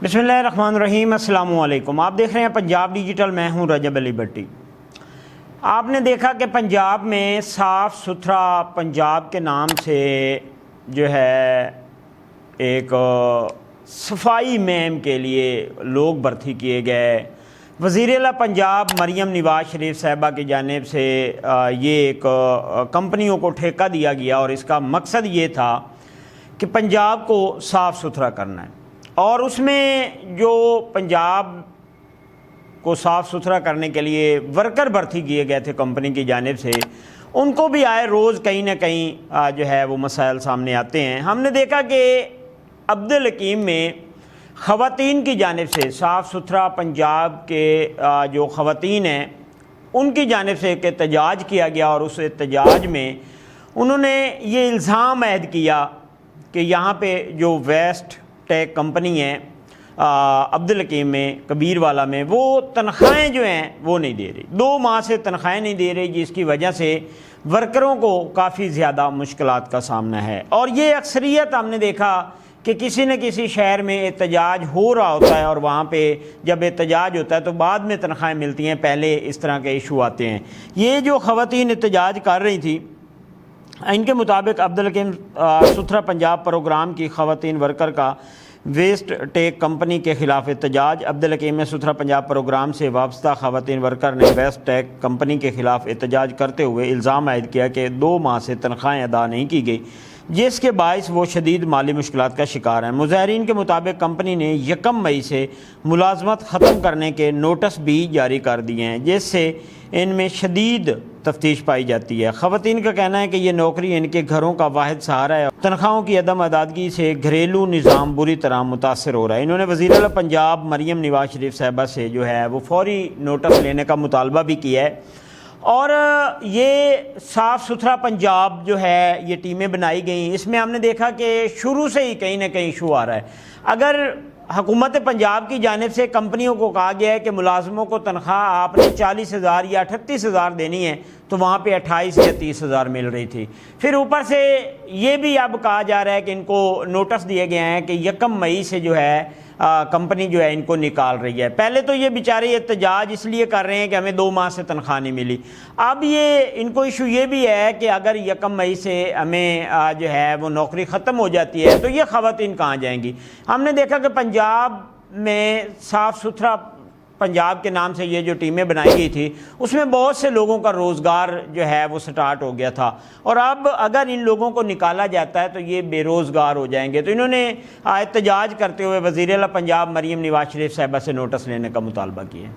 बिस्मिल्लाहिर्रहमानिर्रहीम। अस्सलाम वालेकुम। आप देख रहे हैं पंजाब डिजिटल। मैं हूं रजब अली भट्टी। आपने देखा कि पंजाब में साफ़ सुथरा पंजाब के नाम से जो है एक सफाई मुहिम के लिए लोग भर्ती किए गए। वज़ीर-ए-आला पंजाब मरियम नवाज़ शरीफ साहिबा की जानिब से ये एक कंपनियों को ठेका दिया गया और इसका मकसद ये था कि पंजाब को साफ़ सुथरा करना है। और उसमें जो पंजाब को साफ़ सुथरा करने के लिए वर्कर भर्ती किए गए थे कंपनी की जानिब से, उनको भी आए रोज़ कहीं ना कहीं जो है वो मसाइल सामने आते हैं। हमने देखा कि अब्दुल हकीम में ख़वातीन की जानिब से साफ़ सुथरा पंजाब के जो ख़वातीन हैं उनकी जानिब से एक एहतजाज किया गया और उस एहतजाज में उन्होंने ये इल्ज़ाम ऐद किया कि यहाँ पे जो वेस्ट टेक कंपनी है अब्दुल हकीम में कबीरवाला में, वो तनख्वाहें जो हैं वो नहीं दे रही। 2 माह से तनख्वाहें नहीं दे रही, जिसकी वजह से वर्करों को काफ़ी ज़्यादा मुश्किलात का सामना है। और ये अक्सरियत हमने देखा कि किसी न किसी शहर में एहतजाज हो रहा होता है और वहाँ पे जब एहतजाज होता है तो बाद में तनख्वाहें मिलती हैं, पहले इस तरह के इशू आते हैं। ये जो ख़वातीन एहतजाज कर रही थी, इनके मुताबिक अब्दुल हकीम सुथरा पंजाब प्रोग्राम की ख़वातीन वर्कर का वेस्ट टेक कंपनी के ख़िलाफ़ एहतजाज। अब्दुल हकीम में सुथरा पंजाब प्रोग्राम से वाबस्ता ख़वातीन वर्कर ने वेस्ट टेक कंपनी के ख़िलाफ़ एहतजाज करते हुए इल्ज़ाम आयद किया कि 2 माह से तनख्वाहें अदा नहीं की गई, जिसके बायस वो शदीद माली मुश्किलात का शिकार हैं। मुज़ाहिरीन के मुताबिक कंपनी ने 1 मई से मुलाजमत ख़त्म करने के नोटिस भी जारी कर दिए हैं, जिससे इनमें शदीद तफ्तीश पाई जाती है। ख़वातीन का कहना है कि ये नौकरी इनके घरों का वाहिद सहारा है। तनख्वाहों की अदम अदादगी से घरेलू निज़ाम बुरी तरह मुतासर हो रहा है। इन्होंने वज़ीर-ए-आला पंजाब मरियम नवाज़ शरीफ साहिबा से जो है वो फौरी नोटिस लेने का मुतालबा भी किया है। और ये साफ़ सुथरा पंजाब जो है ये टीमें बनाई गई, इसमें हमने देखा कि शुरू से ही कहीं ना कहीं इशू आ रहा है। अगर हुकूमत पंजाब की जानिब से कंपनियों को कहा गया है कि मुलाजमों को तनख्वाह आपने 40,000 या 38,000 देनी है, तो वहाँ पे 28 या 30,000 मिल रही थी। फिर ऊपर से ये भी अब कहा जा रहा है कि इनको नोटिस दिए गए हैं कि 1 मई से जो है कंपनी जो है इनको निकाल रही है। पहले तो ये बेचारे एहतजाज इसलिए कर रहे हैं कि हमें 2 माह से तनख्वाह नहीं मिली। अब ये इनको इशू ये भी है कि अगर 1 मई से हमें जो है वो नौकरी ख़त्म हो जाती है तो ये ख़वातीन कहाँ जाएंगी। हमने देखा कि पंजाब में साफ़ सुथरा पंजाब के नाम से ये जो टीमें बनाई गई थी उसमें बहुत से लोगों का रोज़गार जो है वो स्टार्ट हो गया था, और अब अगर इन लोगों को निकाला जाता है तो ये बेरोज़गार हो जाएंगे। तो इन्होंने एहतजाज करते हुए वज़ीर-ए-आला पंजाब मरियम नवाज़ शरीफ साहिबा से नोटिस लेने का मुतालबा किया।